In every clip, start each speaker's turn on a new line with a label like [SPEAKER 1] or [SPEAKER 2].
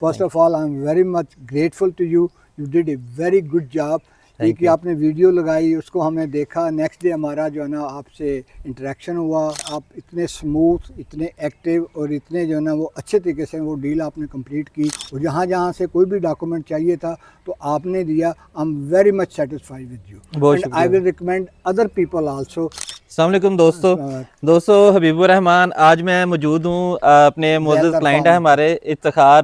[SPEAKER 1] First of all I am very much grateful to you, you did a very good job.
[SPEAKER 2] Thank
[SPEAKER 1] कि
[SPEAKER 2] you.
[SPEAKER 1] आपने video लगाई, उसको हमने देखा, next day हमारा जो है ना आपसे इंटरेक्शन हुआ। आप इतने स्मूथ, इतने एक्टिव और इतने जो है ना वो अच्छे तरीके से वो डील आपने कंप्लीट की, और जहाँ जहाँ से कोई भी डॉक्यूमेंट चाहिए था तो आपने दिया। आई am very much satisfied with you
[SPEAKER 2] बहुत
[SPEAKER 1] एंड आई
[SPEAKER 2] शुक्रिया।
[SPEAKER 1] Will recommend other people also.
[SPEAKER 2] अस्सलाम वालेकुम दोस्तों हबीबुर रहमान, आज मैं मौजूद हूँ अपने मोअज़्ज़ज़
[SPEAKER 1] जैलदार
[SPEAKER 2] क्लाइंट है
[SPEAKER 1] फार्म।
[SPEAKER 2] हमारे इफ्तिखार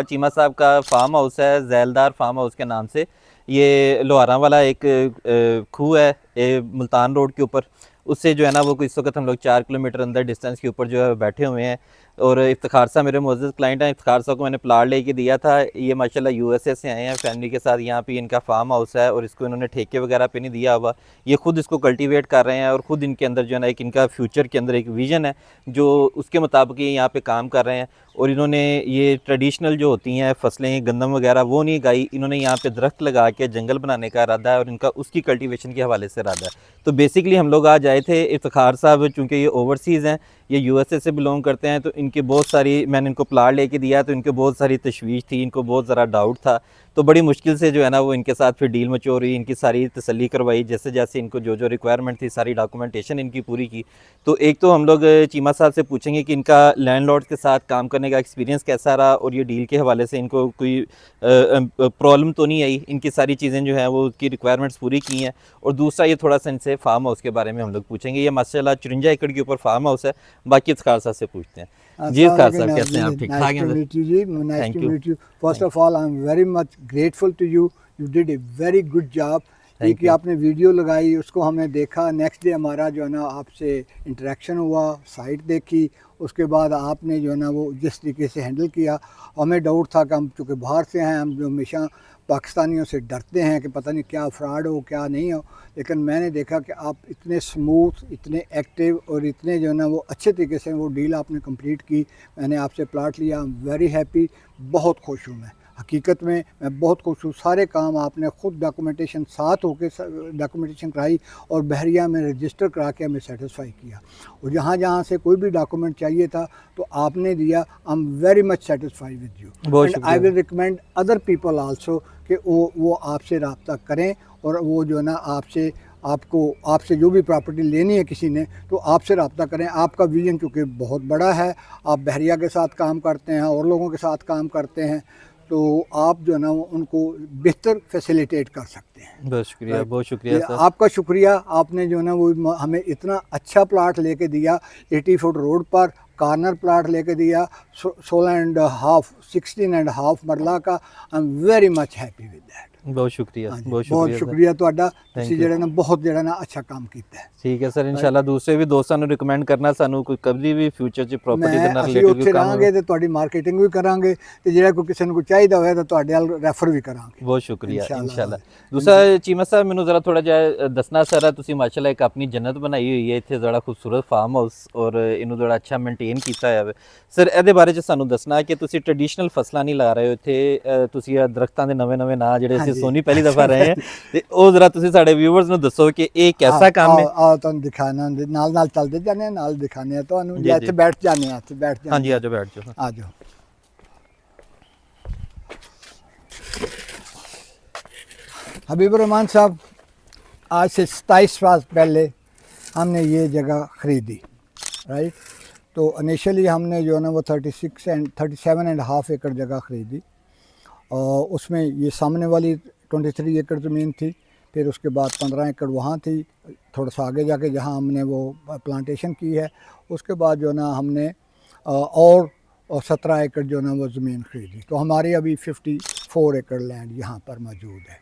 [SPEAKER 2] चीमा साहब का फार्म हाउस है, जैलदार फार्म हाउस के नाम से। ये लोहारा वाला एक खूह है, ये मुल्तान रोड के ऊपर। उससे जो है ना वो इस वक्त हम लोग 4 किलोमीटर अंदर डिस्टेंस के ऊपर जो है बैठे हुए हैं। और इफ्तिखार साहब मेरे मुअज़्ज़ज़ क्लाइंट हैं। इफ्तिखार साहब को मैंने प्लाट लेके दिया था। ये माशाल्लाह यूएसए से आए हैं फैमिली के साथ। यहाँ पे इनका फार्म हाउस है और इसको इन्होंने ठेके वगैरह पे नहीं दिया हुआ, ये खुद इसको कल्टीवेट कर रहे हैं और ख़ुद इनके अंदर जो है ना एक इनका फ्यूचर के अंदर एक विज़न है जो उसके मुताबिक ये यहाँ पे काम कर रहे हैं। और इन्होंने ये ट्रेडिशनल जो होती हैं फसलें, गंदम वगैरह, वो नहीं गाई। इन्होंने यहाँ पे दरख्त लगा के जंगल बनाने का इरादा है और इनका उसकी कल्टीवेशन के हवाले से इरादा है। तो बेसिकली हम लोग आज आए थे। इफ्तिखार साहब चूँकि ये ओवरसीज़ हैं, ये यूएसए से बिलोंग करते हैं, तो इनकी बहुत सारी, मैंने इनको प्लाट लेके दिया तो इनको बहुत सारी तशवीश थी, इनको बहुत ज़रा डाउट था। तो बड़ी मुश्किल से जो है ना वो इनके साथ फिर डील मचोर हुई, इनकी सारी तसल्ली करवाई, जैसे जैसे इनको जो जो रिक्वायरमेंट थी सारी डॉक्यूमेंटेशन इनकी पूरी की। तो एक तो हम लोग चीमा साहब से पूछेंगे कि इनका लैंडलॉर्ड के साथ काम करने का एक्सपीरियंस कैसा रहा और ये डील के हवाले से इनको कोई प्रॉब्लम तो नहीं आई, इनकी सारी चीज़ें जो हैं वो उसकी रिक्वायरमेंट्स पूरी की हैं। और दूसरा ये थोड़ा सा इनसे फार्म हाउस के बारे में हम लोग पूछेंगे। ये माशाल्लाह 54 एकड़ के ऊपर फार्म हाउस है। बाकी इफ्तिखार साहब से पूछते हैं। जी इफ्तिखार साहब, कैसे हैं आप? ठीक ठाक हैं?
[SPEAKER 1] Nice
[SPEAKER 2] thank
[SPEAKER 1] to
[SPEAKER 2] you.
[SPEAKER 1] Meet you. First of all I am very much grateful to you, you did a very good job. ये
[SPEAKER 2] थैंक
[SPEAKER 1] कि
[SPEAKER 2] यू।
[SPEAKER 1] आपने वीडियो लगाई, उसको हमने देखा, नेक्स्ट डे हमारा जो है ना आपसे इंटरेक्शन हुआ, साइट देखी, उसके बाद आपने जो है ना वो जिस तरीके से हैंडल किया। हमें डाउट था कि हम चूँकि बाहर से हैं, हम जो हमेशा पाकिस्तानियों से डरते हैं कि पता नहीं क्या फ्रॉड हो क्या नहीं हो, लेकिन मैंने देखा कि आप इतने स्मूथ, इतने एक्टिव और इतने जो है ना वो अच्छे तरीके से वो डील आपने कंप्लीट की। मैंने आपसे प्लाट लिया, आई एम वेरी हैप्पी, बहुत खुश हूँ मैं। हकीकत में मैं बहुत खुश हूँ। सारे काम आपने ख़ुद डॉक्यूमेंटेशन साथ होकर डॉक्यूमेंटेशन कराई और बहरिया में रजिस्टर करा के हमें सेटिस्फाई किया, और जहाँ जहाँ से कोई भी डॉक्यूमेंट चाहिए था तो आपने दिया। आई am very much satisfied with you
[SPEAKER 2] बहुत
[SPEAKER 1] एंड आई
[SPEAKER 2] शुक्रिया।
[SPEAKER 1] Will recommend other people also कि वो आपसे रब्ता करें, और वो जो है ना आपसे जो भी प्रॉपर्टी लेनी है किसी ने तो आपसे रब्ता करें। आपका विजन चूँकि बहुत बड़ा है, आप बहरिया के साथ काम करते हैं और लोगों के साथ काम करते हैं, तो आप जो है ना उनको बेहतर फैसिलिटेट कर सकते हैं।
[SPEAKER 2] बहुत शुक्रिया,
[SPEAKER 1] राइट।
[SPEAKER 2] बहुत शुक्रिया सर।
[SPEAKER 1] आपका शुक्रिया, आपने जो है ना वो हमें इतना अच्छा प्लाट लेके दिया। 80 फुट रोड पर कॉर्नर प्लाट लेके दिया, 16.5 मरला का। आई am very much happy with that.
[SPEAKER 2] बहुत शुक्रिया,
[SPEAKER 1] हाँ जी,
[SPEAKER 2] बहुत
[SPEAKER 1] बहुत
[SPEAKER 2] शुक्रिया सर।
[SPEAKER 1] शुक्रिया ਤੁਹਾਡਾ। ਤੁਸੀਂ
[SPEAKER 2] थैंक यू।
[SPEAKER 1] ਜਿਹੜਾ ਨਾ ਬਹੁਤ ਜਿਹੜਾ ਨਾ अच्छा काम ਕੀਤਾ है।
[SPEAKER 2] ठीक है सर,
[SPEAKER 1] राइट।
[SPEAKER 2] इंशाल्लाह दूसरे भी दोस्तों ਨੂੰ ਰਿਕਮੈਂਡ ਕਰਨਾ ਸਾਨੂੰ, ਕੋਈ ਕਦੀ ਵੀ ਫਿਊਚਰ 'ਚ ਪ੍ਰੋਪਰਟੀ ਦੇ ਨਾਲ
[SPEAKER 1] ਅਸੀਂ
[SPEAKER 2] ਰਿਲੇਟਡ ਕੋਈ
[SPEAKER 1] ਉੱਥੇ
[SPEAKER 2] ਕੰਮ ਹੋਵੇ।
[SPEAKER 1] ਰਹਾਂਗੇ ਤੇ ਤੁਹਾਡੀ ਮਾਰਕੀਟਿੰਗ ਵੀ ਕਰਾਂਗੇ, ਤੇ ਜਿਹੜਾ ਕੋਈ ਕਿਸੇ ਨੂੰ ਕੋਈ ਚਾਹੀਦਾ ਹੋਇਆ ਤਾਂ ਤੁਹਾਡੇ ਵੱਲ ਰੈਫਰ ਵੀ ਕਰਾਂਗੇ
[SPEAKER 2] ਬਹੁਤ ਸ਼ੁਕਰੀਆ
[SPEAKER 1] इंशाल्लाह।
[SPEAKER 2] इंशाल्लाह। दूसरा चीमा साहब ਮੈਨੂੰ ज़रा थोड़ा ਜਿਹਾ ਦੱਸਣਾ ਸਰ, ਤੁਸੀਂ ਮਾਸ਼ਾਅੱਲਾ ਇੱਕ ਆਪਣੀ ਜੰਨਤ ਬਣਾਈ ਹੋਈ ਹੈ ਇੱਥੇ, ਬੜਾ ਖੂਬਸੂਰਤ ਫਾਰਮ ਹਾਊਸ, ਔਰ ਇਹਨੂੰ ਬੜਾ ਅੱਛਾ ਮੇਨਟੇਨ ਕੀਤਾ ਹੋਇਆ ਹੈ ਸਰ। ਇਹਦੇ ਬਾਰੇ 'ਚ ਸਾਨੂੰ ਦੱਸਣਾ ਕਿ ਤੁਸੀਂ ਟ੍ਰੈਡੀਸ਼ਨਲ ਫਸਲਾਂ ਨਹੀਂ ਲਾ ਰਹੇ ਹੋ ਇੱਥੇ, ਤੁਸੀਂ ਇਹ ਦਰਖਤਾਂ ਦੇ ਨਵੇਂ ਨਾਂ ਜਿਹੜੇ ਅਸੀਂ ਸੋਨੀ ਪਹਿਲੀ ਦਫਾ ਰਹੇ ਹਾਂ, ਤੇ ਉਹ ज़रा ਤੁਸੀਂ ਸਾਡੇ ਵਿਊਵਰਸ ਨੂੰ ਦੱਸੋ ਕਿ ਇਹ कैसा काम है।
[SPEAKER 1] ਤੁਹਾਨੂੰ ਦਿਖਾਣਾ ਨਾਲ ਚੱਲਦੇ ਜਾਂਦੇ ਆ, ਨਾਲ ਦਿਖਾਣੇ ਆ ਤੁਹਾਨੂੰ। ਜਾਂ ਇੱਥੇ ਬੈਠ ਜਾਂਦੇ ਆ, ਇੱਥੇ ਬੈਠ ਜਾਂਦੇ।
[SPEAKER 2] ਹਾਂਜੀ, ਆਜੋ बैठ जाओ।
[SPEAKER 1] आ जाओ। हबीबुर रहमान साहब, आज से 27 साल पहले हमने ये जगह ख़रीदी। राइट। तो इनिशियली हमने जो है ना वो 37.5 एकड़ जगह ख़रीदी, और उसमें ये सामने वाली 23 एकड़ ज़मीन थी। फिर उसके बाद 15 एकड़ वहाँ थी, थोड़ा सा आगे जाके जहाँ हमने वो प्लांटेशन की है। उसके बाद जो ना हमने और 17 एकड़ जो ना वो ज़मीन ख़रीदी। तो हमारी अभी 54 एकड़ लैंड यहाँ पर मौजूद है।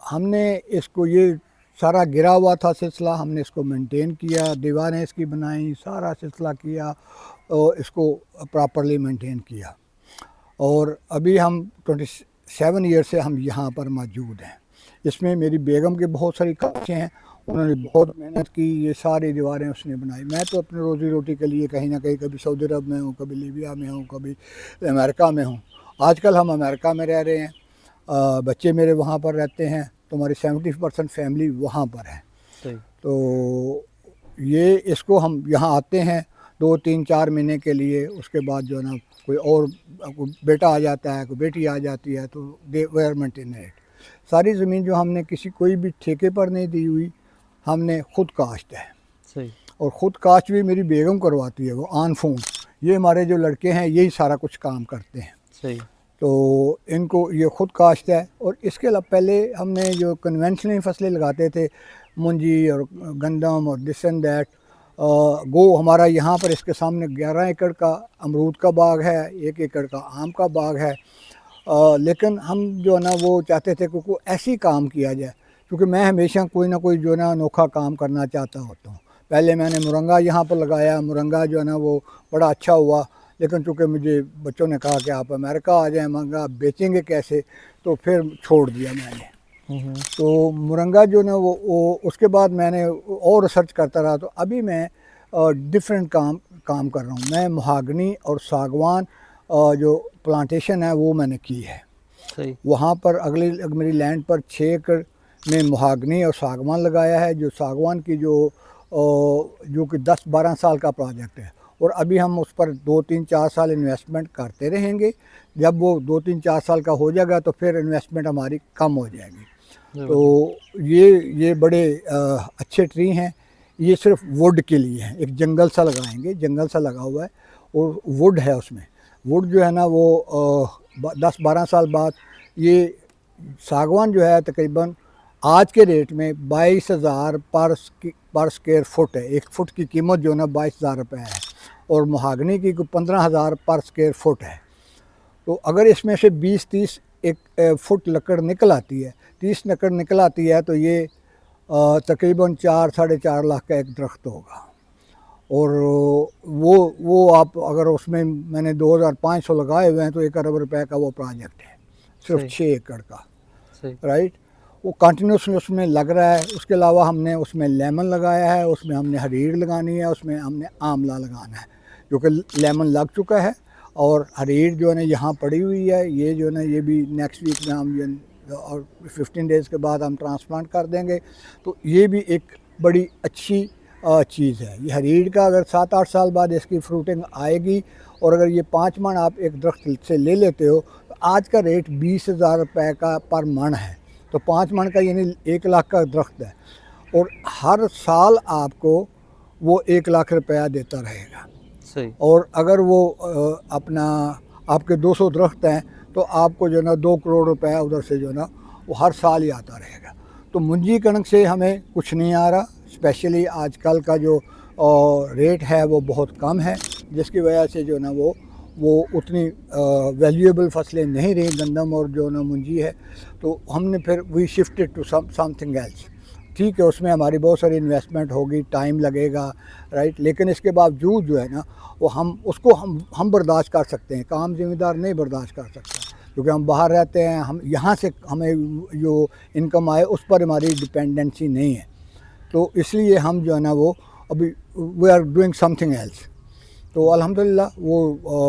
[SPEAKER 1] हमने इसको, ये सारा गिरा हुआ था सिलसिला, हमने इसको मेंटेन किया, दीवारें इसकी बनाई, सारा सिलसिला किया और इसको प्रॉपरली मेंटेन किया। और अभी हम 27 ईयर से हम यहाँ पर मौजूद हैं। इसमें मेरी बेगम के बहुत सारी ख्वाहिशें हैं, उन्होंने बहुत मेहनत की, ये सारी दीवारें उसने बनाई। मैं तो अपनी रोज़ी रोटी के लिए कहीं ना कहीं कभी सऊदी अरब में हूँ, कभी लीबिया में हूँ, कभी अमेरिका में हूँ। आजकल हम अमेरिका में रह रहे हैं, बच्चे मेरे वहाँ पर रहते हैं, तो हमारी 70% फैमिली वहाँ पर है। तो ये इसको हम यहाँ आते हैं 2-3-4 महीने के लिए, उसके बाद जो है ना कोई और कोई बेटा आ जाता है, कोई बेटी आ जाती है, तो दे वेयर मेंटेन इट। सारी ज़मीन जो हमने किसी कोई भी ठेके पर नहीं दी हुई, हमने खुद काश्त है।
[SPEAKER 2] सही।
[SPEAKER 1] और ख़ुद काश्त भी मेरी बेगम करवाती है, वो ऑन फ़ोन। ये हमारे जो लड़के हैं यही सारा कुछ काम करते हैं।
[SPEAKER 2] सही।
[SPEAKER 1] तो इनको ये ख़ुद काश्त है। और इसके अलावा पहले हमने जो कन्वेंशनल फसलें लगाते थे, मुंजी और गंदम और दिस एंड दैट, गो हमारा यहाँ पर इसके सामने 11 एकड़ का अमरूद का बाग है, 1 एकड़ का आम का बाग है। लेकिन हम जो है ना वो चाहते थे कि कोई ऐसी काम किया जाए, क्योंकि मैं हमेशा कोई ना कोई जो है ना अनोखा काम करना चाहता होता हूँ। पहले मैंने मुरंगा यहाँ पर लगाया, मुरंगा जो है ना वो बड़ा अच्छा हुआ, लेकिन चूँकि मुझे बच्चों ने कहा कि आप अमेरिका आ जाएं, मुरंगा आप बेचेंगे कैसे, तो फिर छोड़ दिया मैंने। तो मुरंगा जो ना वो उसके बाद मैंने और रिसर्च करता रहा। तो अभी मैं डिफरेंट काम कर रहा हूँ। मैं महागनी और सागवान जो प्लांटेशन है वो मैंने की है।
[SPEAKER 2] सही।
[SPEAKER 1] वहाँ पर अगली मेरी लैंड पर 6 एकड़ में महागनी और सागवान लगाया है। जो सागवान की जो कि 10-12 साल का प्रोजेक्ट है, और अभी हम उस पर 2-3-4 साल इन्वेस्टमेंट करते रहेंगे। जब वो 2-3-4 साल का हो जाएगा तो फिर इन्वेस्टमेंट हमारी कम हो जाएगी। तो ये बड़े अच्छे ट्री हैं। ये सिर्फ वुड के लिए हैं। एक जंगल सा लगाएंगे, जंगल सा लगा हुआ है और वुड है उसमें। वुड जो है ना वो 10-12 साल बाद ये सागवान जो है तकरीबन आज के रेट में 22,000 पर स्क्वायर फुट है। 1 फुट की कीमत जो है ना 22,000 रुपये है, और महागनी की 15,000 पर स्क्वायर फुट है। तो अगर इसमें से 20-30 एक फुट लकड़ निकल आती है, 30 लकड़ निकल आती है, तो ये तकरीबन 4-4.5 लाख का एक दरख्त होगा। और वो आप अगर उसमें मैंने 2,500 लगाए हुए हैं, तो 1 अरब रुपए का वो प्रोजेक्ट है, सिर्फ 6 एकड़ का। राइट, वो कंटिन्यूसली उसमें लग रहा है। उसके अलावा हमने उसमें लेमन लगाया है, उसमें हमने हरीर लगानी है, उसमें हमने आंवला लगाना है, जो कि लेमन लग चुका है। और हरीर जो है ना यहाँ पड़ी हुई है, ये जो है ना ये भी नेक्स्ट वीक में हम और 15 डेज़ के बाद हम ट्रांसप्लांट कर देंगे। तो ये भी एक बड़ी अच्छी चीज़ है। ये हरीर का अगर 7-8 साल बाद इसकी फ्रूटिंग आएगी, और अगर ये 5 मन आप एक दरख्त से ले लेते हो, तो आज का रेट 20,000 रुपये का पर मन है। तो 5 मन का यानी 1 लाख का दरख्त है, और हर साल आपको वो 1 लाख रुपया देता रहेगा।
[SPEAKER 2] सही।
[SPEAKER 1] और अगर वो अपना आपके 200 दरख्त हैं, तो आपको जो है ना 2 करोड़ रुपया उधर से जो है ना वो हर साल ही आता रहेगा। तो मुंजी कणक से हमें कुछ नहीं आ रहा। स्पेशली आजकल का जो रेट है वो बहुत कम है, जिसकी वजह से जो है ना वो उतनी वैल्यूएबल फसलें नहीं रही, गंदम और जो ना मुंजी है। तो हमने फिर we shifted to something else. ठीक है, उसमें हमारी बहुत सारी इन्वेस्टमेंट होगी, टाइम लगेगा, राइट, लेकिन इसके बावजूद जो है ना वो हम बर्दाश्त कर सकते हैं। काम ज़िम्मेदार नहीं बर्दाश्त कर सकता, क्योंकि हम बाहर रहते हैं। हम यहाँ से हमें जो इनकम आए उस पर हमारी डिपेंडेंसी नहीं है। तो इसलिए हम जो है ना वो अभी we are doing something else. तो अल्हम्दुलिल्लाह वो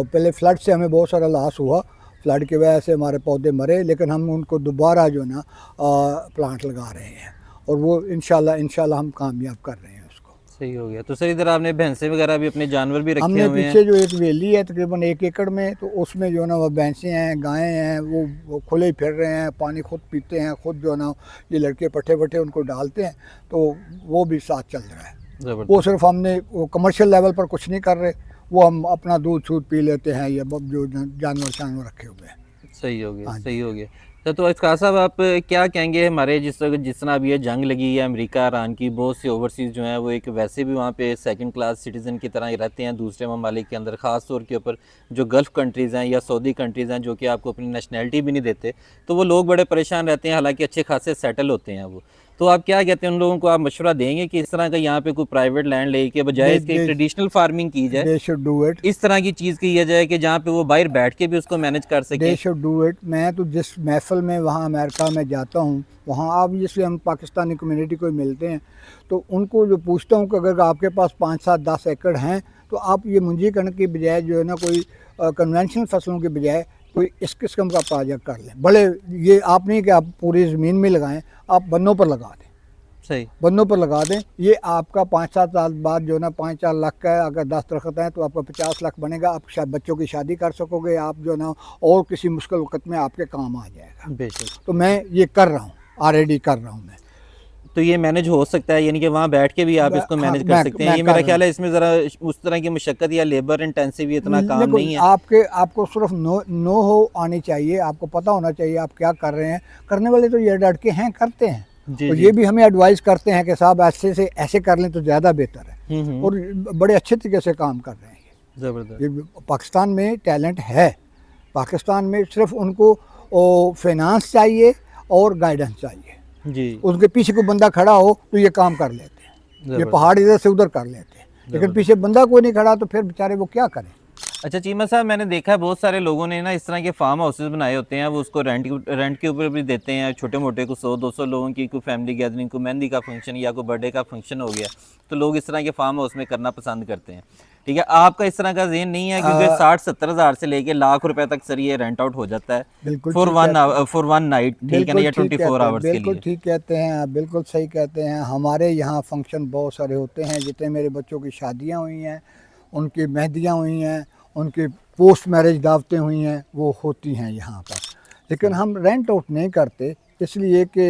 [SPEAKER 1] पहले फ्लड से हमें बहुत सारा लॉस हुआ, फ्लड की वजह से हमारे पौधे मरे, लेकिन हम उनको दोबारा जो है ना प्लांट लगा रहे हैं, और वो इंशाल्लाह हम कामयाब कर रहे हैं उसको।
[SPEAKER 2] सही हो गया। तो सर इधर आपने भैंसें वगैरह भी, अपने जानवर भी रखे हुए हैं?
[SPEAKER 1] हमने पीछे जो एक वेली है तकरीबन 1 एकड़ में, तो उसमें जो है ना वो भैंसें हैं, गायें हैं, वो खुले ही फिर रहे हैं, पानी खुद पीते हैं, खुद जो है ना ये लड़के पट्टे उनको डालते हैं, तो वो भी साथ चल रहा है। वो सिर्फ हमने वो कमर्शियल लेवल पर कुछ नहीं कर रहे, वो हम अपना दूध छूट पी लेते हैं, या जो जानवर रखे हुए हैं।
[SPEAKER 2] सही हो गया, सही हो गया। तो इसका साहब आप क्या कहेंगे, हमारे जिस तरह अभी ये जंग लगी है अमेरिका ईरान की, बहुत से ओवरसीज़ जो हैं वो एक वैसे भी वहाँ पे सेकंड क्लास सिटीज़न की तरह ही रहते हैं दूसरे ममालिक के अंदर, ख़ास तौर के ऊपर जो गल्फ़ कंट्रीज़ हैं या सऊदी कंट्रीज़ हैं, जो कि आपको अपनी नेशनैलिटी भी नहीं देते। तो वो लोग बड़े परेशान रहते हैं, हालांकि अच्छे खासे सेटल होते हैं वो। तो आप क्या कहते हैं, उन लोगों को आप मशवरा देंगे कि इस तरह का यहाँ पे कोई प्राइवेट लैंड ले के बजाय इसकी ट्रेडिशनल फार्मिंग की जाए,
[SPEAKER 1] दे शुड डू इट,
[SPEAKER 2] इस तरह की चीज़ की जाए कि जहाँ पे वो बाहर बैठ के भी उसको मैनेज कर सके?
[SPEAKER 1] They should do it. मैं तो जिस महफिल में वहाँ अमेरिका में जाता हूँ, वहाँ ऑब्वियसली हम पाकिस्तानी कम्युनिटी को मिलते हैं, तो उनको जो पूछता हूँ कि अगर आपके पास 5-7-10 एकड़ हैं, तो आप ये मुंजी कणक की बजाय जो है ना कोई कन्वेंशनल फसलों के बजाय कोई इस किस्म का प्रोजेक्ट कर लें। भले ये आप नहीं कि आप पूरी ज़मीन में लगाएं, आप बन्नों पर लगा दें,
[SPEAKER 2] सही।
[SPEAKER 1] बंदों पर लगा दें, ये आपका 5-7 साल बाद जो ना 5-4 लाख का है, अगर 10 दरख्त हैं तो आपका 50 लाख बनेगा, आप शायद बच्चों की शादी कर सकोगे, आप जो ना और किसी मुश्किल वक्त में आपके काम आ जाएगा।
[SPEAKER 2] बेशक।
[SPEAKER 1] तो मैं ये कर रहा हूँ, ऑलरेडी कर रहा हूँ मैं।
[SPEAKER 2] तो ये मैनेज हो सकता है, यानी कि वहाँ बैठ के भी आप इसको
[SPEAKER 1] हाँ,
[SPEAKER 2] मैनेज कर सकते हैं।
[SPEAKER 1] मैं
[SPEAKER 2] ये
[SPEAKER 1] कर
[SPEAKER 2] मेरा
[SPEAKER 1] रहा
[SPEAKER 2] ख्याल
[SPEAKER 1] हूँ।
[SPEAKER 2] है इसमें ज़रा उस तरह की मशक्क़त या लेबर इंटेंसिव इतना काम
[SPEAKER 1] देखो,
[SPEAKER 2] नहीं है।
[SPEAKER 1] आपको सिर्फ नो हो आनी चाहिए, आपको पता होना चाहिए आप क्या कर रहे हैं। करने वाले तो ये डट के हैं, करते हैं,
[SPEAKER 2] जी
[SPEAKER 1] और
[SPEAKER 2] जी।
[SPEAKER 1] ये भी हमें एडवाइस करते हैं कि साहब ऐसे से ऐसे कर लें तो ज़्यादा बेहतर है, और बड़े अच्छे तरीके से काम कर रहे हैं।
[SPEAKER 2] ज़बरदस्त।
[SPEAKER 1] ये पाकिस्तान में टैलेंट है, पाकिस्तान में सिर्फ उनको फाइनेंस चाहिए और गाइडेंस चाहिए।
[SPEAKER 2] जी।
[SPEAKER 1] उनके पीछे कोई बंदा खड़ा हो तो ये काम कर लेते हैं, ये
[SPEAKER 2] ज़बरदस्त।
[SPEAKER 1] पहाड़ इधर से उधर कर लेते हैं, लेकिन
[SPEAKER 2] ज़बरदस्त।
[SPEAKER 1] पीछे बंदा कोई नहीं खड़ा तो फिर बेचारे वो क्या करें।
[SPEAKER 2] अच्छा चीमा साहब, मैंने देखा है बहुत सारे लोगों ने ना इस तरह के फार्म हाउसेस बनाए होते हैं, वो उसको रेंट के ऊपर भी देते हैं। छोटे मोटे को 100-200 लोगों की कोई फैमिली गैदरिंग, कोई मेहंदी का फंक्शन या कोई बर्थडे का फंक्शन हो गया, तो लोग इस तरह के फार्म हाउस में करना पसंद करते हैं। ठीक है, आपका इस तरह का ज़हन नहीं है? क्योंकि 60-70 हज़ार से लेके लाख रुपए तक सर ये रेंट आउट हो जाता है
[SPEAKER 1] बिल्कुल
[SPEAKER 2] फॉर
[SPEAKER 1] ठीक कहते हैं,
[SPEAKER 2] वन नाइट, ठीक है ना,
[SPEAKER 1] बिल्कुल
[SPEAKER 2] या
[SPEAKER 1] ठीक
[SPEAKER 2] 24
[SPEAKER 1] कहते हैं,
[SPEAKER 2] आवर्स के
[SPEAKER 1] बिल्कुल
[SPEAKER 2] लिए।
[SPEAKER 1] ठीक कहते हैं आप, बिल्कुल सही कहते हैं। हमारे यहाँ फंक्शन बहुत सारे होते हैं, जितने मेरे बच्चों की शादियाँ हुई हैं, उनकी मेहंदियाँ हुई हैं, उनकी पोस्ट मैरिज दावतें हुई हैं, वो होती हैं यहाँ पर। लेकिन हम रेंट आउट नहीं करते, इसलिए कि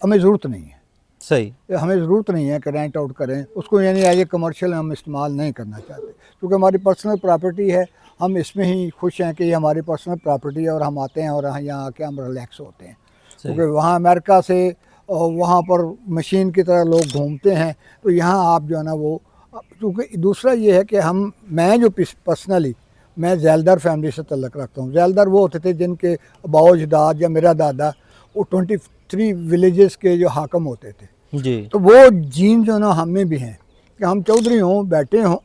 [SPEAKER 1] हमें ज़रूरत नहीं है।
[SPEAKER 2] सही।
[SPEAKER 1] हमें ज़रूरत नहीं है कि रेंट आउट करें उसको, यानी एज ए कमर्शियल हम इस्तेमाल नहीं करना चाहते, क्योंकि हमारी पर्सनल प्रॉपर्टी है। हम इसमें ही खुश हैं कि ये हमारी पर्सनल प्रॉपर्टी है, और हम आते हैं और यहाँ आके हम रिलैक्स होते हैं। क्योंकि वहाँ अमेरिका से वहाँ पर मशीन की तरह लोग घूमते हैं, तो यहाँ आप जो है ना वो, क्योंकि दूसरा ये है कि मैं जो पर्सनली मैं ज़ैलदार फैमिली से तल्लक रखता हूँ। ज़ैलदार वो होते थे जिनके बाओजदाद या मेरा दादा वो 23 विलेजेस के जो हाकम होते थे।
[SPEAKER 2] जी।
[SPEAKER 1] तो वो जीन जो ना हमें भी हैं कि हम चौधरी हों, बैठे हों,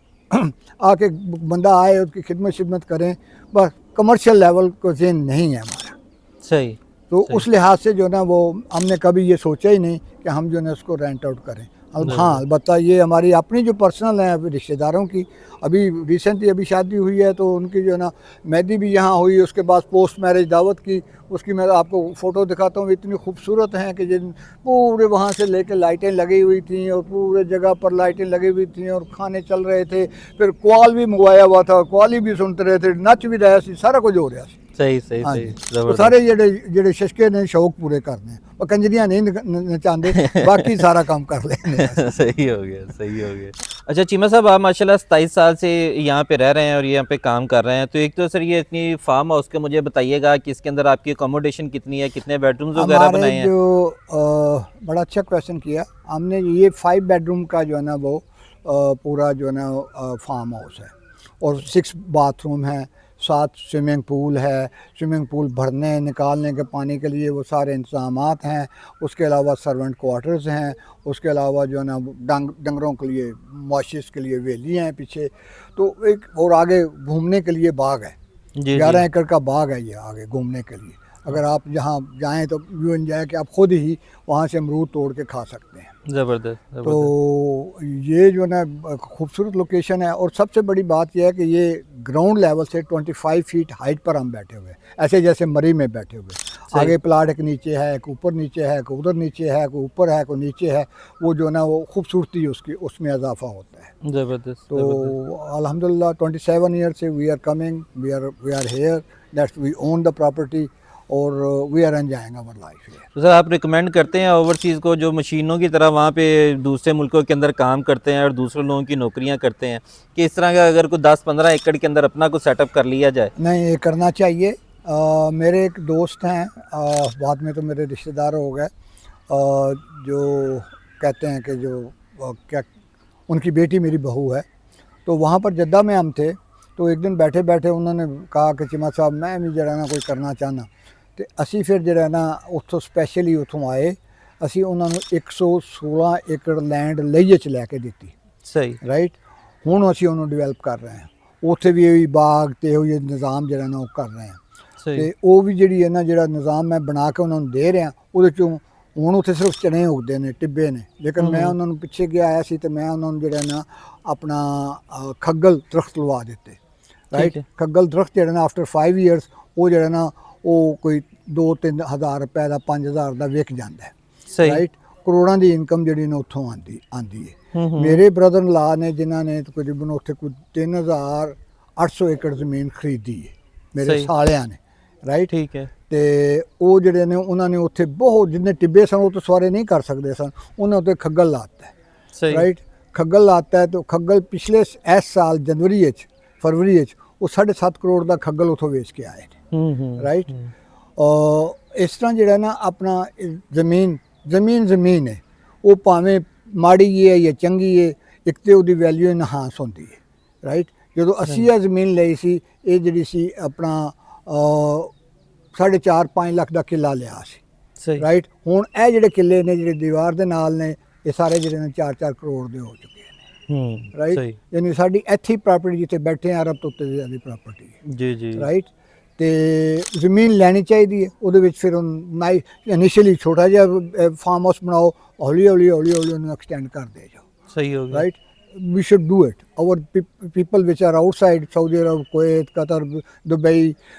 [SPEAKER 1] आके बंदा आए उसकी खिदमत करें, बस कमर्शियल लेवल को ज़हन नहीं है हमारा।
[SPEAKER 2] सही।
[SPEAKER 1] तो
[SPEAKER 2] सही।
[SPEAKER 1] उस लिहाज से जो ना वो हमने कभी ये सोचा ही नहीं कि हम जो है उसको रेंट आउट करें। हाँ, अलबत्ता ये हमारी अपनी जो पर्सनल है अभी रिश्तेदारों की, अभी रिसेंटली अभी शादी हुई है तो उनकी जो है ना मेहंदी भी यहाँ हुई, उसके बाद पोस्ट मैरिज दावत की, उसकी मैं आपको फ़ोटो दिखाता हूँ, इतनी खूबसूरत हैं कि जिन पूरे वहाँ से लेके लाइटें लगी हुई थी और पूरे जगह पर लाइटें लगी हुई थी और खाने चल रहे थे, फिर क्वाल भी मंगवाया हुआ था, क्वाली भी सुनते रहे थे, नच भी रहा सी, सारा कुछ हो रहा सी।
[SPEAKER 2] सही सही
[SPEAKER 1] हाँ
[SPEAKER 2] सही।
[SPEAKER 1] जी, तो
[SPEAKER 2] ज़बरदस्त।
[SPEAKER 1] सारे जेडे शशके ने शौक पूरे करने और कंजरियां नहीं नचांदे, बाकी सारा काम कर लेने।
[SPEAKER 2] सही हो गया, सही हो गया। अच्छा चीमा साहब, आप माशाल्लाह 27 साल से यहाँ पे रह रहे हैं और यहाँ पे काम कर रहे हैं, तो एक तो सर ये इतनी फार्म हाउस के मुझे बताइएगा कि इसके अंदर आपकी अकोमोडेशन कितनी है, कितने बेडरूम्स वगैरह
[SPEAKER 1] हमारे
[SPEAKER 2] बनाए हैं?
[SPEAKER 1] जो बड़ा अच्छा क्वेश्चन किया हमने, ये 5 बेडरूम का जो है ना वो पूरा जो है ना फार्म हाउस है, और 6 बाथरूम है, 7 स्विमिंग पूल है, स्विमिंग पूल भरने निकालने के पानी के लिए वो सारे इंतज़ामात हैं। उसके अलावा सर्वेंट क्वार्टर्स हैं, उसके अलावा जो है ना डंगरों के लिए मॉइस्चर के लिए वेली हैं पीछे, तो एक और आगे घूमने के लिए बाग है,
[SPEAKER 2] जी
[SPEAKER 1] 11
[SPEAKER 2] जी।
[SPEAKER 1] एकड़ का बाग है ये आगे घूमने के लिए। अगर आप जहाँ जाएँ तो यूँ एंजॉय कि आप खुद ही वहाँ से अमरूद तोड़ के खा सकते हैं।
[SPEAKER 2] ज़बरदस्त ज़बरदस्त।
[SPEAKER 1] तो ये जो ना खूबसूरत लोकेशन है, और सबसे बड़ी बात यह है कि ये ग्राउंड लेवल से 25 फीट हाइट पर हम बैठे हुए हैं, ऐसे जैसे मरी में बैठे हुए। आगे प्लाट एक नीचे है, एक ऊपर नीचे है, एक उधर नीचे है, कोई ऊपर है, कोई नीचे है, वो जो ना वो खूबसूरती उसकी उसमें इजाफा होता है।
[SPEAKER 2] ज़बरदस्त।
[SPEAKER 1] तो अल्हम्दुलिल्लाह 27 ईयर से we are coming, we are here, that's we own the property, और we are enjoying our life here.
[SPEAKER 2] तो सर आप रिकमेंड करते हैं ओवरसीज़ को जो मशीनों की तरह वहाँ पे दूसरे मुल्कों के अंदर काम करते हैं और दूसरे लोगों की नौकरियाँ करते हैं, कि इस तरह का अगर कोई 10-15 एकड़ के अंदर अपना कुछ सेटअप कर लिया जाए?
[SPEAKER 1] नहीं, ये करना चाहिए। मेरे एक दोस्त हैं, बाद में तो मेरे रिश्तेदार हो गए, जो कहते हैं कि जो क्या उनकी बेटी मेरी बहू है, तो वहाँ पर जद्दा में हम थे, तो एक दिन बैठे बैठे उन्होंने कहा कि चिमा साहब मैं भी जरा ना कोई करना चाहना, तो असी फिर जरा ना उत्थों स्पैशली उत्थों आए, असी उन्होंने 116 एकड़ लैंड लईए च लैके दी।
[SPEAKER 2] सही।
[SPEAKER 1] राइट, हुण असी उन्होंने डिवेलप कर रहे हैं, उत्थे भी यही बाग ते ये निज़ाम जरा ना वो कर रहे हैं,
[SPEAKER 2] सही।
[SPEAKER 1] ਤੇ ਉਹ ਵੀ ਜਿਹੜੀ ਹੈ ਨਾ ਜਿਹੜਾ ਨਿਜ਼ਾਮ ਮੈਂ ਬਣਾ ਕੇ ਉਹਨਾਂ ਨੂੰ ਦੇ ਰਿਹਾ, ਉਹਦੇ ਚੋਂ ਹੁਣ ਉੱਥੇ ਸਿਰਫ ਚਨੇ ਉਗਦੇ ਨੇ, ਟਿੱਬੇ ਨੇ, ਲੇਕਿਨ ਮੈਂ ਉਹਨਾਂ ਨੂੰ ਪਿੱਛੇ ਗਿਆ ਆਇਆ ਸੀ ਤੇ ਮੈਂ ਉਹਨਾਂ ਨੂੰ ਜਿਹੜਾ ਨਾ ਆਪਣਾ ਖੱਗਲ ਦਰਖਤ ਲਵਾ ਦਿੱਤੇ। ਰਾਈਟ, ਖੱਗਲ ਦਰਖਤ ਜਿਹੜਾ ਨਾ ਆਫਟਰ 5 ਇਅਰਸ ਉਹ ਜਿਹੜਾ ਨਾ ਉਹ ਕੋਈ 2-3 ਹਜ਼ਾਰ ਰੁਪਏ ਦਾ 5,000 ਦਾ ਵਿਕ ਜਾਂਦਾ ਹੈ।
[SPEAKER 2] ਸਹੀ।
[SPEAKER 1] ਰਾਈਟ, ਕਰੋੜਾਂ ਦੀ ਇਨਕਮ ਜਿਹੜੀ ਨੇ ਉੱਥੋਂ ਆਂਦੀ ਹੈ। ਮੇਰੇ ਬ੍ਰਦਰ ਲਾ ਨੇ ਜਿਨ੍ਹਾਂ ਨੇ ਤਕਰੀਬਨ ਉੱਥੇ ਕੋਈ 3800 ਏਕੜ ਜ਼ਮੀਨ ਖਰੀਦੀ ਹੈ ਮੇਰੇ
[SPEAKER 2] ਸਹੀ।
[SPEAKER 1] ਸਾਲਿਆਂ ਨੇ, ਰਾਈਟ।
[SPEAKER 2] ਠੀਕ ਹੈ।
[SPEAKER 1] ਤੇ ਉਹ ਜਿਹੜੇ ਨੇ ਉਹਨਾਂ ਨੇ ਉੱਥੇ ਬਹੁਤ ਜਿੰਨੇ ਟਿੱਬੇ ਸਨ ਉਹ ਤਾਂ ਸਵਾਰੇ ਨਹੀਂ ਕਰ ਸਕਦੇ ਸਨ, ਉਹਨਾਂ ਉੱਤੇ ਖੱਗਲ ਲਾਤਾ ਹੈ,
[SPEAKER 2] ਸਹੀ।
[SPEAKER 1] ਰਾਈਟ। ਖੱਗਲ ਲਾਤਾ ਹੈ, ਤਾਂ ਖੱਗਲ ਪਿਛਲੇ ਇਸ ਸਾਲ ਜਨਵਰੀ ਵਿੱਚ ਫਰਵਰੀ ਵਿੱਚ ਉਹ 7.5 ਕਰੋੜ ਦਾ ਖੱਗਲ ਉੱਥੋਂ ਵੇਚ ਕੇ ਆਏ ਨੇ, ਰਾਈਟ। ਇਸ ਤਰ੍ਹਾਂ ਜਿਹੜਾ ਨਾ ਆਪਣਾ ਜ਼ਮੀਨ ਹੈ, ਉਹ ਭਾਵੇਂ ਮਾੜੀ ਹੈ ਜਾਂ ਚੰਗੀ ਹੈ, ਇੱਕ ਤੇ ਉਹਦੀ ਵੈਲਿਊ ਇਨਹਾਂਸ ਹੁੰਦੀ ਹੈ, ਰਾਈਟ। ਜਦੋਂ ਅਸੀਂ ਇਹ ਜ਼ਮੀਨ ਲਈ ਸੀ, ਇਹ ਜਿਹੜੀ ਸੀ ਆਪਣਾ 4.5 ਲੱਖ ਦਾ ਕਿੱਲਾ ਲਿਆ ਸੀ,
[SPEAKER 2] ਸਹੀ,
[SPEAKER 1] ਰਾਈਟ। ਹੁਣ ਇਹ ਜਿਹੜੇ ਕਿੱਲੇ ਨੇ ਜਿਹੜੇ ਦੀਵਾਰ ਦੇ ਨਾਲ ਨੇ, ਇਹ ਸਾਰੇ ਜਿਹੜੇ ਨੇ 4-4 ਕਰੋੜ ਦੇ ਹੋ ਚੁੱਕੇ ਨੇ, ਰਾਈਟ।
[SPEAKER 2] ਸਹੀ।
[SPEAKER 1] ਯਾਨੀ ਸਾਡੀ ਇੱਥੇ ਪ੍ਰਾਪਰਟੀ ਜਿੱਥੇ ਬੈਠੇ ਆ ਅਰਬ ਤੋਂ ਉੱਤੇ ਜ਼ਿਆਦਾ ਪ੍ਰਾਪਰਟੀ ਹੈ,
[SPEAKER 2] ਜੀ ਜੀ,
[SPEAKER 1] ਰਾਈਟ। ਤੇ ਜ਼ਮੀਨ ਲੈਣੀ ਚਾਹੀਦੀ ਹੈ, ਉਹਦੇ ਵਿੱਚ ਫਿਰ ਨਾਈ ਇਨੀਸ਼ੀਅਲੀ ਛੋਟਾ ਜਿਹਾ ਫਾਰਮ ਹਾਊਸ ਬਣਾਓ, ਹੌਲੀ ਹੌਲੀ ਉਹਨੂੰ ਐਕਸਟੈਂਡ ਕਰਦੇ ਜਾਓ,
[SPEAKER 2] ਸਹੀ ਹੋ ਗਿਆ,
[SPEAKER 1] right. we should do it. Our people which are outside Saudi Arab, Kuwait, Qatar, Dubai,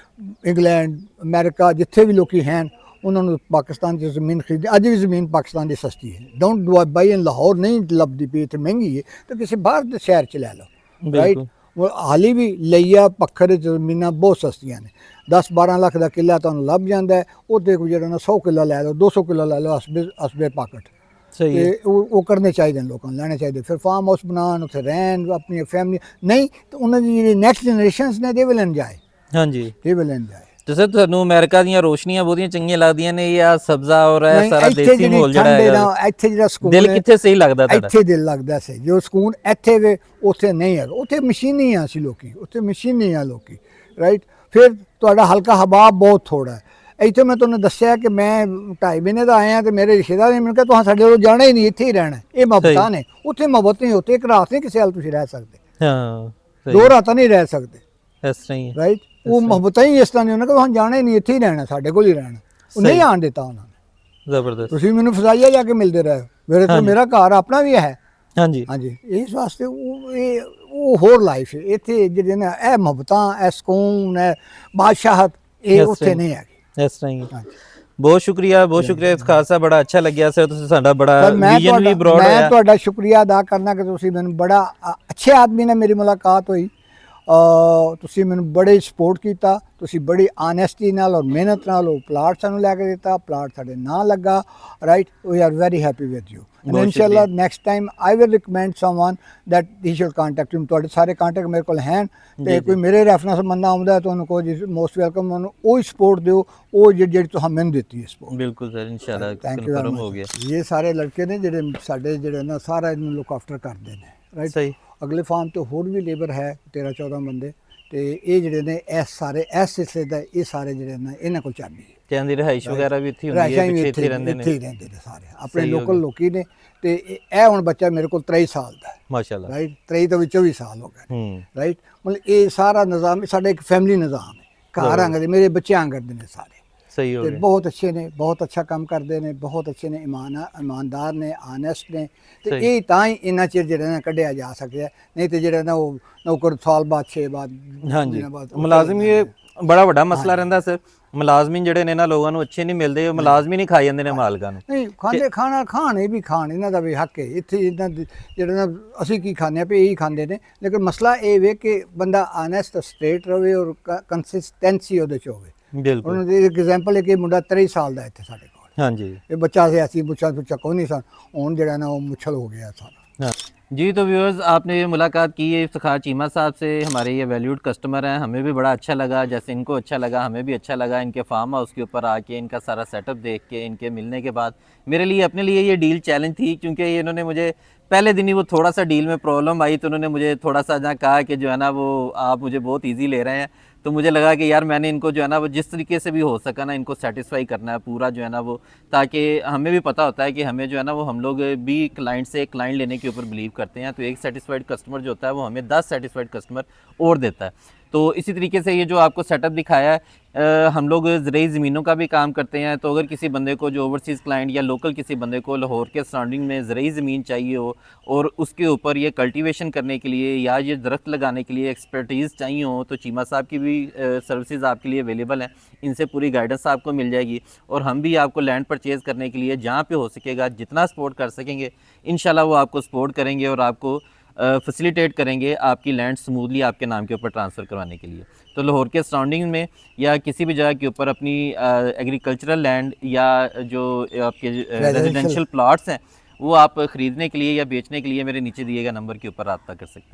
[SPEAKER 1] England, America, ਜਿੱਥੇ ਵੀ ਲੋਕੀ ਹਨ, ਉਹਨਾਂ ਨੂੰ ਪਾਕਿਸਤਾਨ 'ਚ ਜ਼ਮੀਨ ਖਰੀਦੀ। ਅੱਜ ਵੀ ਜ਼ਮੀਨ ਪਾਕਿਸਤਾਨ ਦੀ ਸਸਤੀ ਹੈ, ਡੋਂਟ ਬਾਈ ਇਨ ਲਾਹੌਰ, ਨਹੀਂ ਲੱਭਦੀ ਪਈ ਇੱਥੇ ਮਹਿੰਗੀ ਹੈ, ਤਾਂ ਕਿਸੇ ਬਾਹਰ ਦੇ ਸ਼ਹਿਰ 'ਚ ਲੈ ਲਓ, ਰਾਈਟ। ਹਾਲੀ ਵੀ ਲਈਆ ਪੱਖਰ 'ਚ ਜ਼ਮੀਨਾਂ ਬਹੁਤ ਸਸਤੀਆਂ ਨੇ, 10-12 ਲੱਖ ਦਾ ਕਿੱਲਾ ਤੁਹਾਨੂੰ ਲੱਭ ਜਾਂਦਾ ਹੈ, ਉਹਦੇ ਕੋਈ ਜਿਹੜਾ ਨਾ 100 ਕਿੱਲਾ ਲੈ ਲਓ, 200 ਕਿੱਲਾ ਲੈ ਲਓ, ਅਸਬੇ ਪਾਕਟ।
[SPEAKER 2] ਸਹੀ
[SPEAKER 1] ਤੇ ਉਹ ਕਰਨੇ ਚਾਹੀਦੇ ਨੇ, ਲੋਕਾਂ ਨੂੰ ਲੈਣੇ ਚਾਹੀਦੇ। ਫਿਰ ਫਾਰਮ ਹਾਊਸ ਬਣਾਉਣ, ਉੱਥੇ ਰਹਿਣ ਆਪਣੀ ਫੈਮਿਲੀ, ਨਹੀਂ ਤਾਂ ਉਹਨਾਂ ਦੀ ਜਿਹੜੀ ਨੈਕਸਟ ਜਨਰੇਸ਼ਨਸ ਨੇ, ਦੇ ਵਿਲ ਇੰਜੋਏ,
[SPEAKER 2] ਹਾਂਜੀ,
[SPEAKER 1] ਦੇ ਵਿਲ ਇੰਜੋਏ।
[SPEAKER 2] ਤੇ ਸਰ ਤੁਹਾਨੂੰ ਅਮਰੀਕਾ ਦੀਆਂ ਰੋਸ਼ਨੀਆਂ ਬਹੁਤੀਆਂ ਚੰਗੀਆਂ ਲੱਗਦੀਆਂ ਨੇ ਜਾਂ ਸਬਜ਼ਾ ਔਰ ਇਹ ਸਾਰਾ ਦੇਸੀ ਮਾਹੌਲ ਜਿਹੜਾ ਹੈ,
[SPEAKER 1] ਇੱਥੇ ਜਿਹੜਾ ਸਕੂਨ
[SPEAKER 2] ਦਿਲ ਕਿੱਥੇ ਸਹੀ ਲੱਗਦਾ ਤੁਹਾਡਾ?
[SPEAKER 1] ਇੱਥੇ ਦਿਲ ਲੱਗਦਾ ਸੀ, ਜੋ ਸਕੂਨ ਇੱਥੇ ਵੇ ਉੱਥੇ ਨਹੀਂ ਹੈਗਾ। ਉੱਥੇ ਮਸ਼ੀਨੀ ਆ ਸੀ ਲੋਕੀ, ਉੱਥੇ ਮਸ਼ੀਨੀ ਆ ਲੋਕੀ, ਰਾਈਟ। ਫਿਰ ਤੁਹਾਡਾ ਹਲਕਾ ਹਵਾ ਬਹੁਤ ਥੋੜਾ ਹੈ। ਇੱਥੇ ਮੈਂ ਤੁਹਾਨੂੰ ਦੱਸਿਆ ਕਿ ਮੈਂ 2.5 ਮਹੀਨੇ ਦਾ ਆਇਆ, ਤੇ ਮੇਰੇ ਰਿਸ਼ਤੇਦਾਰ ਨੇ ਮੈਨੂੰ ਕਿਹਾ ਤੁਸੀਂ ਸਾਡੇ ਕੋਲ ਜਾਣਾ ਹੀ ਨਹੀਂ, ਇੱਥੇ ਹੀ ਰਹਿਣਾ। ਇਹ ਮੁਹੱਬਤਾਂ ਨੇ, ਉੱਥੇ ਮੁਹੱਬਤ ਨਹੀਂ, ਉੱਥੇ ਇੱਕ ਰਾਤ ਨਹੀਂ ਕਿਸੇ ਹਾਲ ਤੁਸੀਂ ਰਹਿ ਸਕਦੇ,
[SPEAKER 2] ਹਾਂ,
[SPEAKER 1] 2 ਰਾਤਾਂ ਨਹੀਂ ਰਹਿ ਸਕਦੇ,
[SPEAKER 2] ਇਸ ਤਰ੍ਹਾਂ ਹੀ,
[SPEAKER 1] ਰਾਈਟ। ਉਹ ਮੁਹੱਬਤਾਂ ਹੀ ਇਸ ਤਰ੍ਹਾਂ ਦੀ, ਉਹਨਾਂ ਕੋਲ ਜਾਣਾ ਹੀ ਨਹੀਂ, ਇੱਥੇ ਹੀ ਰਹਿਣਾ, ਸਾਡੇ ਕੋਲ ਹੀ ਰਹਿਣਾ। ਉਹ ਨਹੀਂ ਆਣ ਦਿੱਤਾ ਉਹਨਾਂ ਨੇ।
[SPEAKER 2] ਜ਼ਬਰਦਸਤ।
[SPEAKER 1] ਤੁਸੀਂ ਮੈਨੂੰ ਫਜ਼ਾਈਆ ਜਾ ਕੇ ਮਿਲਦੇ ਰਹੇ, ਮੇਰੇ ਤੋਂ ਮੇਰਾ ਘਰ ਆਪਣਾ ਵੀ ਹੈ,
[SPEAKER 2] ਹਾਂਜੀ
[SPEAKER 1] ਹਾਂਜੀ। ਇਸ ਵਾਸਤੇ ਉਹ ਹੋਰ ਲਾਈਫ ਹੈ ਇੱਥੇ, ਜਿਹੜੇ ਨੇ ਇਹ ਮੁਹੱਬਤਾਂ, ਇਹ ਸਕੂਨ, ਇਹ ਬਾਦਸ਼ਾਹਤ, ਇਹ ਉੱਥੇ ਨਹੀਂ ਹੈਗੀ,
[SPEAKER 2] ਇਸ ਤਰ੍ਹਾਂ ਹੀ। ਬਹੁਤ ਸ਼ੁਕਰੀਆ ਖਾਲਸਾ, ਬੜਾ ਅੱਛਾ ਲੱਗਿਆ ਸਰ, ਤੁਸੀਂ ਸਾਡਾ ਬੜਾ ਵਿਜ਼ਨ ਵੀ ਬਰੋਡ ਹੋਇਆ।
[SPEAKER 1] ਮੈਂ ਤੁਹਾਡਾ ਸ਼ੁਕਰੀਆ ਅਦਾ ਕਰਨਾ ਕਿ ਤੁਸੀਂ ਮੈਨੂੰ ਬੜਾ ਅੱਛੇ ਆਦਮੀ ਨਾਲ ਮੇਰੀ ਮੁਲਾਕਾਤ ਹੋਈ, ਤੁਸੀਂ ਮੈਨੂੰ ਬੜੇ ਸਪੋਰਟ ਕੀਤਾ, ਤੁਸੀਂ ਬੜੀ ਆਨੈਸਟੀ ਨਾਲ ਔਰ ਮਿਹਨਤ ਨਾਲ ਉਹ ਪਲਾਟ ਸਾਨੂੰ ਲੈ ਕੇ ਦਿੱਤਾ, ਪਲਾਟ ਸਾਡੇ ਨਾਂ ਲੱਗਾ, right. We are very happy with you, and ਇਨਸ਼ਾਅੱਲਾ next time I will recommend someone that he should contact you. ਤੁਹਾਡੇ ਸਾਰੇ ਕੰਟੈਕਟ ਮੇਰੇ ਕੋਲ ਹਨ, ਤੇ ਕੋਈ ਮੇਰੇ ਰੈਫਰੈਂਸ ਬੰਦਾ ਆਉਂਦਾ ਤਾਂ ਉਹਨੂੰ ਕਹੋ ਜੀ ਮੋਸਟ ਵੈਲਕਮ, ਉਹਨੂੰ ਉਹ ਸਪੋਰਟ ਦਿਓ, ਉਹ ਜਿਹੜੀ ਤੁਸੀਂ ਮੈਨੂੰ ਦਿੱਤੀ ਹੈ ਸਪੋਰਟ।
[SPEAKER 2] ਬਿਲਕੁਲ ਸਰ, ਇਨਸ਼ਾਅੱਲਾ
[SPEAKER 1] ਕਨਫਰਮ ਹੋ ਗਿਆ। ਇਹ ਸਾਰੇ ਲੜਕੇ ਨੇ ਜਿਹੜੇ ਸਾਡੇ ਜਿਹੜੇ ਨਾ ਸਾਰਾ ਇਹਨੂੰ ਲੁੱਕ ਆਫਟਰ ਕਰਦੇ ਨੇ, ਰਾਈਟ।
[SPEAKER 2] ਸਹੀ।
[SPEAKER 1] ਅਗਲੇ ਫਾਰਮ ਤੇ ਹੋਰ ਵੀ ਲੇਬਰ ਹੈ 13-14 ਬੰਦੇ, ਤੇ ਇਹ ਜਿਹੜੇ ਨੇ ਇਸ ਸਿਲਸਿਲੇ ਦਾ ਇਹ ਸਾਰੇ ਜਿਹੜੇ ਨੇ ਇਹਨਾਂ ਕੋਲ ਚਾਬੀ ਹੈ।
[SPEAKER 2] ਕਹਿੰਦੀ ਰਿਹਾਇਸ਼ ਵਗੈਰਾ ਵੀ ਇੱਥੇ ਹੁੰਦੀ ਹੈ, ਪਿੱਛੇ ਇੱਥੇ ਰਹਿੰਦੇ ਨੇ,
[SPEAKER 1] ਇੱਥੇ ਹੀ ਰਹਿੰਦੇ ਨੇ ਸਾਰੇ, ਆਪਣੇ ਲੋਕਲ ਲੋਕੀ ਨੇ। ਤੇ ਇਹ ਹੁਣ ਬੱਚਾ ਮੇਰੇ ਕੋਲ 23 ਸਾਲ ਦਾ ਹੈ,
[SPEAKER 2] ਮਾਸ਼ਾਅੱਲਾ,
[SPEAKER 1] ਰਾਈਟ। 23 ਤੋਂ ਵਿੱਚ 24 ਸਾਲ ਹੋ ਗਏ, ਰਾਈਟ। ਮਤਲਬ ਇਹ ਸਾਰਾ ਨਿਜ਼ਾਮ ਸਾਡਾ ਇੱਕ ਫੈਮਿਲੀ ਨਿਜ਼ਾਮ ਹੈ, ਘਰ ਆਂਗਦੇ ਮੇਰੇ ਬੱਚੇ ਆਂਗਦੇ ਨੇ ਸਾਰੇ,
[SPEAKER 2] ਸਹੀ ਹੋ ਗਿਆ।
[SPEAKER 1] ਬਹੁਤ ਅੱਛੇ ਨੇ, ਬਹੁਤ ਅੱਛਾ ਕੰਮ ਕਰਦੇ ਨੇ, ਬਹੁਤ ਅੱਛੇ ਨੇ, ਇਮਾਨਦਾਰ ਨੇ, ਆਨੈਸਟ ਨੇ। ਤੇ ਇਹ ਤਾਂ ਹੀ ਇੰਨਾ ਚਿਰ ਜਿਹੜਾ ਨਾ ਕੱਢਿਆ ਜਾ ਸਕਿਆ, ਨਹੀਂ ਤੇ ਜਿਹੜਾ ਨਾ ਉਹ ਨੌਕਰ ਸਾਲ ਬਾਅਦ 6 ਬਾਅਦ।
[SPEAKER 2] ਹਾਂਜੀ, ਮੁਲਾਜ਼ਮ ਇਹ ਬੜਾ ਵੱਡਾ ਮਸਲਾ ਰਹਿੰਦਾ ਸਰ, ਮੁਲਾਜ਼ਮੀਨ ਜਿਹੜੇ ਨੇ ਨਾ ਲੋਕਾਂ ਨੂੰ ਅੱਛੇ ਨਹੀਂ ਮਿਲਦੇ, ਉਹ ਮੁਲਾਜ਼ਮੀ ਨਹੀਂ ਖਾ ਜਾਂਦੇ ਨੇ ਮਾਲਕਾਂ ਨੂੰ।
[SPEAKER 1] ਨਹੀਂ ਖਾਂਦੇ, ਖਾਣ ਇਹ ਵੀ ਖਾਣ, ਇਹਨਾਂ ਦਾ ਵੀ ਹੱਕ ਹੈ ਇੱਥੇ। ਇਹਨਾਂ ਜਿਹੜਾ ਨਾ ਅਸੀਂ ਕੀ ਖਾਂਦੇ ਹਾਂ, ਇਹੀ ਖਾਂਦੇ ਨੇ, ਲੇਕਿਨ ਮਸਲਾ ਇਹ ਵੇ ਕਿ ਬੰਦਾ ਆਨੈਸਟ ਸਟ੍ਰੇਟ ਰਵੇ ਔਰ ਕੰਸਿਸਟੈਂਸੀ ਉਹਦੇ 'ਚ ਹੋਵੇ।
[SPEAKER 2] ਬਿਲਕੁਲ।
[SPEAKER 1] ਉਹਨਾਂ ਦੀ ਐਗਜ਼ਾਮਪਲ ਹੈ ਕਿ ਮੁੰਡਾ 23 ਸਾਲ ਦਾ ਇੱਥੇ ਸਾਡੇ ਕੋਲ,
[SPEAKER 2] ਹਾਂਜੀ।
[SPEAKER 1] ਇਹ ਬੱਚਾ से ऐसी मुच्छा कोई नहीं सन, ਹੁਣ ਜਿਹੜਾ ना वो मुच्छल हो गया सारा।
[SPEAKER 2] जी, तो व्यूअर्स आपने ये मुलाकात की है इफ्तिखार चीमा साहब से, हमारे ये वैल्यूड कस्टमर हैं, हमें भी बड़ा अच्छा लगा, जैसे इनको अच्छा लगा हमें भी अच्छा लगा। इनके फार्म हाउस के ऊपर आके इनका सारा सेटअप देख के, इनके मिलने के बाद मेरे लिए अपने लिए ये डील चैलेंज थी, क्योंकि इन्होंने मुझे पहले दिन ही वो थोड़ा सा डील में प्रॉब्लम आई, तो उन्होंने मुझे थोड़ा सा जहाँ कहा कि जो है ना वो आप मुझे बहुत ईजी ले रहे हैं, तो मुझे लगा कि यार मैंने इनको जो है ना वो जिस तरीके से भी हो सका ना इनको सेटिस्फाई करना है पूरा जो है ना वो, ताकि हमें भी पता होता है कि हमें जो है ना वो हम लोग भी क्लाइंट से क्लाइंट लेने के ऊपर बिलीव करते हैं, तो एक सेटिस्फाइड कस्टमर जो होता है वो हमें 10 सेटिस्फाइड कस्टमर और देता है। तो इसी तरीके से ये जो आपको सेटअप दिखाया है, हम लोग ज़रूरी ज़मीनों का भी काम करते हैं, तो अगर किसी बंदे को जो ओवरसीज़ क्लाइंट या लोकल किसी बंदे को लाहौर के सराउंडिंग में ज़रूरी ज़मीन चाहिए हो और उसके ऊपर ये कल्टीवेशन करने के लिए या ये दरख्त लगाने के लिए एक्सपर्टीज़ चाहिए हो, तो चीमा साहब की भी सर्विसेज आपके लिए अवेलेबल हैं। इनसे पूरी गाइडेंस आपको मिल जाएगी और हम भी आपको लैंड परचेज़ करने के लिए जहाँ पे हो सकेगा जितना सपोर्ट कर सकेंगे इंशाल्लाह वो आपको सपोर्ट करेंगे और आपको फैसिलिटेट करेंगे आपकी लैंड स्मूथली आपके नाम के ऊपर ट्रांसफ़र करवाने के लिए। तो लाहौर के सराउंडिंग में या किसी भी जगह के ऊपर अपनी एग्रीकल्चरल लैंड या जो आपके रेजिडेंशियल प्लॉट्स हैं वो आप ख़रीदने के लिए या बेचने के लिए मेरे नीचे दिए गए नंबर के ऊपर रब्ता कर सकते हैं।